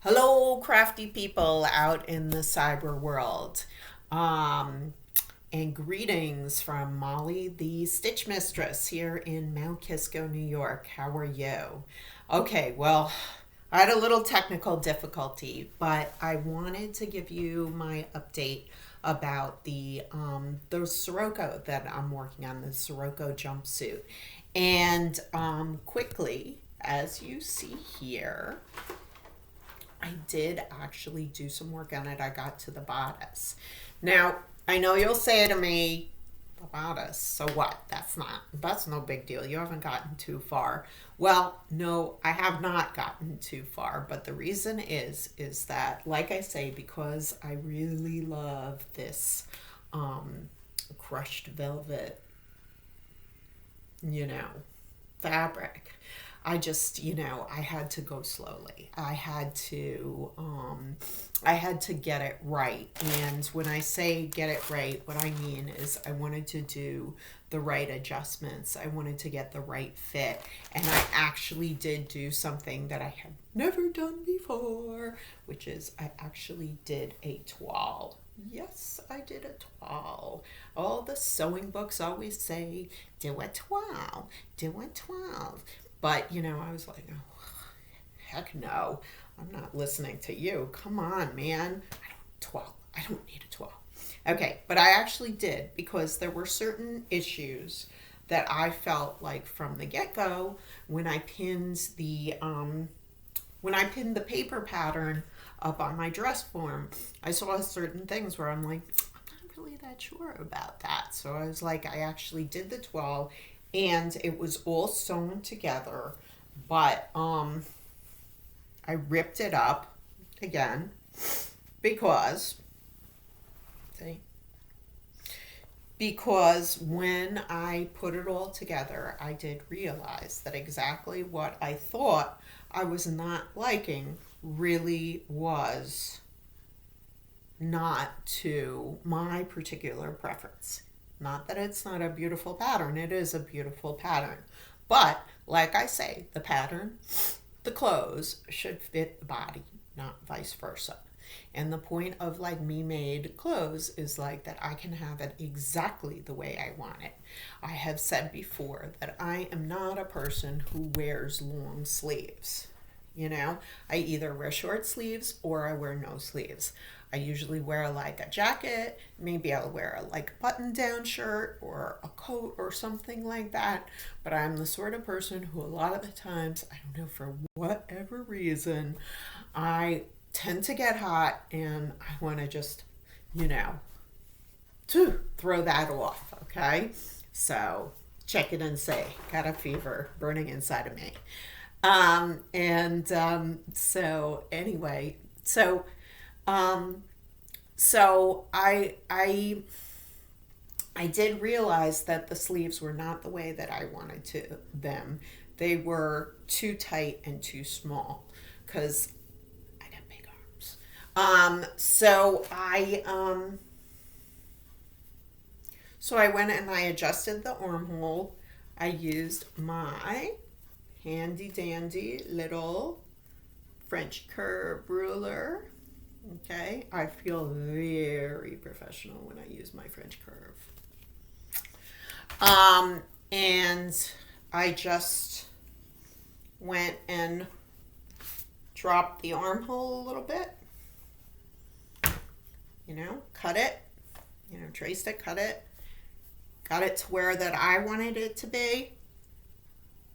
Hello, crafty people out in the cyber world. And greetings from Molly, the Stitch Mistress, here in Mount Kisco, New York. How are you? Okay, well, I had a little technical difficulty, but I wanted to give you my update about the Sirocco that I'm working on, the Sirocco jumpsuit. And quickly, as you see here, I did actually do some work on it. I got to the bodice. Now, I know you'll say to me, the bodice, so what? That's no big deal. You haven't gotten too far. Well, no, I have not gotten too far, but the reason is that, like I say, because I really love this crushed velvet, you know, fabric. I had to go slowly. I had to get it right. And when I say get it right, what I mean is I wanted to do the right adjustments. I wanted to get the right fit. And I actually did do something that I had never done before, which is I actually did a toile. Yes, I did a toile. All the sewing books always say, do a toile, do a toile. But, I was like, oh, heck no. I'm not listening to you. Come on, man. I don't need a 12. Okay, but I actually did because there were certain issues that I felt like from the get-go when I pinned the paper pattern up on my dress form. I saw certain things where I'm like, I'm not really that sure about that. So I was like, I actually did the 12 and it was all sewn together, but I ripped it up again because see because when I put it all together, I did realize that exactly what I thought I was not liking really was not to my particular preference. Not that it's not a beautiful pattern, it is a beautiful pattern. But, like I say, the pattern, the clothes should fit the body, not vice versa. And the point of like me made clothes is like that I can have it exactly the way I want it. I have said before that I am not a person who wears long sleeves. I either wear short sleeves or I wear no sleeves. I usually wear like a jacket, maybe I'll wear like a button down shirt or a coat or something like that. But I'm the sort of person who, a lot of the times, I don't know, for whatever reason, I tend to get hot and I want to just, you know, to throw that off, okay? So check it and say, got a fever burning inside of me. So anyway, um, I did realize that the sleeves were not the way that I wanted to them. They were too tight and too small because I got big arms. So I went and I adjusted the armhole. I used my handy dandy little French curve ruler. Okay, I feel very professional when I use my French curve. And I just went and dropped the armhole a little bit, cut it, traced it, cut it, got it to where that I wanted it to be.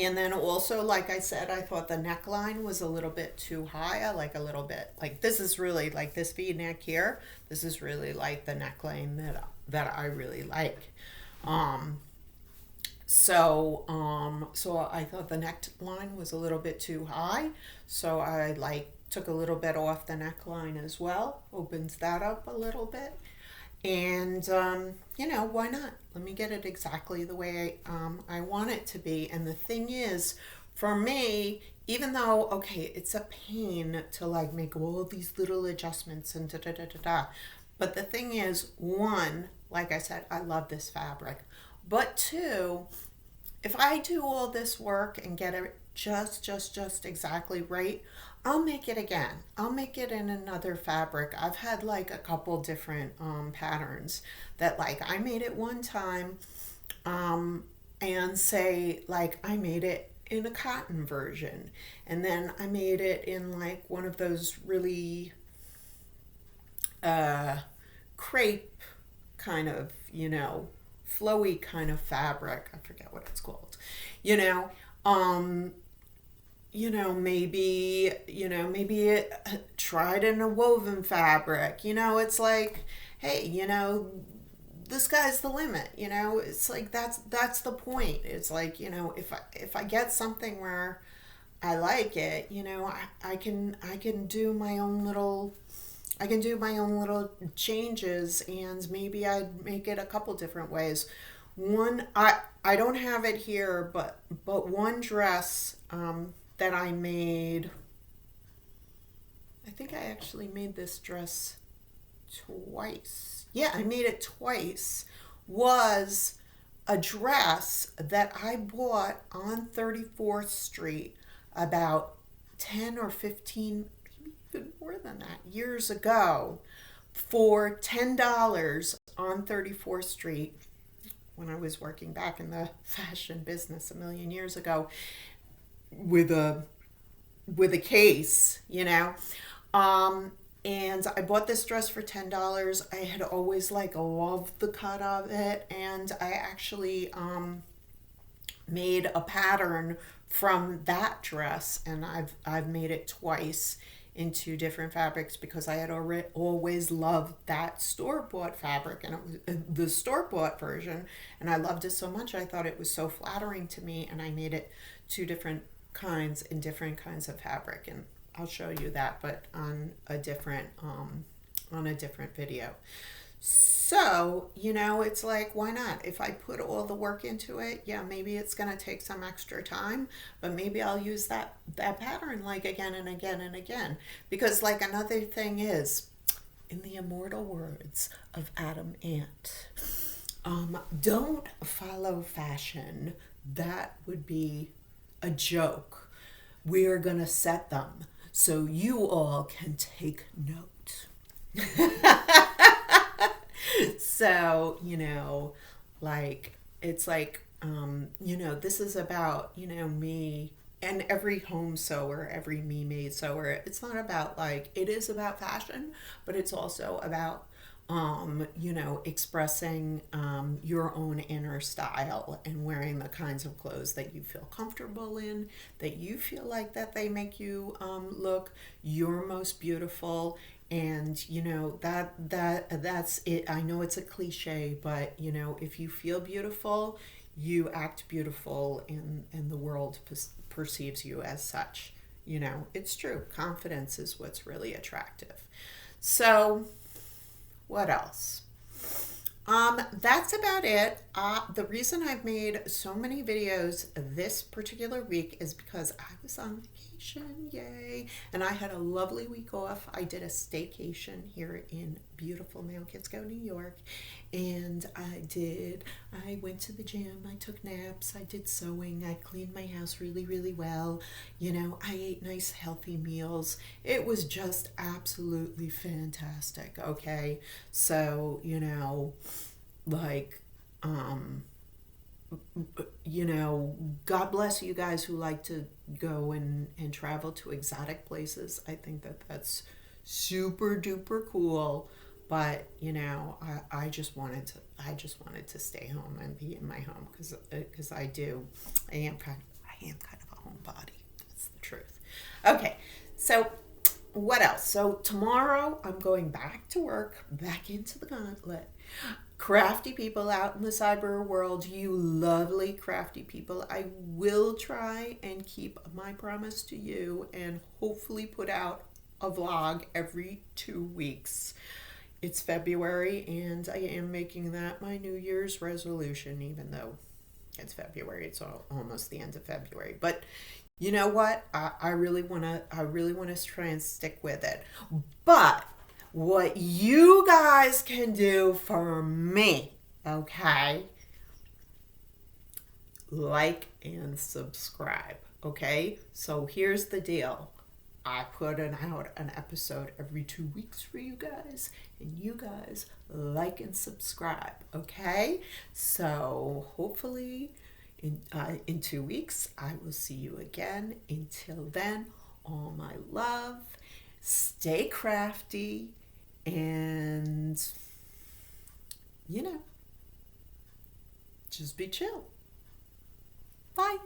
And then also, like I said, I thought the neckline was a little bit too high. I like a little bit, like this is really like this V-neck here. This is really like the neckline that I really like. So I thought the neckline was a little bit too high. So I like took a little bit off the neckline as well, opened that up a little bit. And, why not? Let me get it exactly the way I want it to be. And the thing is, for me, even though, okay, it's a pain to like make all these little adjustments and da da da da da. But the thing is, one, like I said, I love this fabric. But two, if I do all this work and get it just exactly right, I'll make it again. I'll make it in another fabric. I've had like a couple different patterns that like I made it one time, um, and say like I made it in a cotton version, and then I made it in like one of those really uh, crepe kind of, flowy kind of fabric. I forget what it's called. You know, um, maybe it tried in a woven fabric. It's like, hey, the sky's the limit. It's like that's the point. It's like, if I get something where I like it, I can do my own little changes, and maybe I'd make it a couple different ways. One, I don't have it here, but one dress that I made, I think I actually made this dress twice. Yeah, I made it twice. Was a dress that I bought on 34th Street about 10 or 15, maybe even more than that, years ago, for $10 on 34th Street when I was working back in the fashion business a million years ago, with a case, and I bought this dress for $10. I had always like loved the cut of it, and I actually made a pattern from that dress, and I've made it twice in two different fabrics because I had already always loved that store-bought fabric, and it was the store-bought version, and I loved it so much I thought it was so flattering to me, and I made it two different kinds in different kinds of fabric, and I'll show you that, but on a different video. So, it's like, why not? If I put all the work into it, yeah, maybe it's going to take some extra time, but maybe I'll use that pattern like again and again and again. Because like another thing is, in the immortal words of Adam Ant, don't follow fashion. That would be a joke. We are going to set them so you all can take note. So, like, it's like, this is about, me and every home sewer, every me made sewer. It's not about like, it is about fashion, but it's also about, expressing your own inner style and wearing the kinds of clothes that you feel comfortable in, that you feel like that they make you look your most beautiful. And that's it. I know it's a cliche, but if you feel beautiful, you act beautiful, and the world perceives you as such. It's true. Confidence is what's really attractive. So what else? That's about it. The reason I've made so many videos this particular week is because I was on vacation, yay! And I had a lovely week off. I did a staycation here in beautiful Mount Kisco, New York. And I went to the gym, I took naps, I did sewing, I cleaned my house really, really well. I ate nice, healthy meals. It was just absolutely fantastic, okay? So, like, God bless you guys who like to go and travel to exotic places. I think that's super duper cool. But I just wanted to stay home and be in my home because I am kind of a homebody. That's the truth. Okay, so what else? So tomorrow I'm going back to work, back into the gauntlet. Crafty people out in the cyber world, you lovely crafty people, I will try and keep my promise to you and hopefully put out a vlog every 2 weeks. It's February, and I am making that my New Year's resolution, even though it's February. It's almost the end of February. But you know what? I really wanna try and stick with it. But what you guys can do for me, okay? Like and subscribe, okay? So here's the deal. I put out an episode every 2 weeks for you guys, and you guys like and subscribe, okay? So hopefully in 2 weeks I will see you again. Until then, all my love, stay crafty, and you know, just be chill. Bye.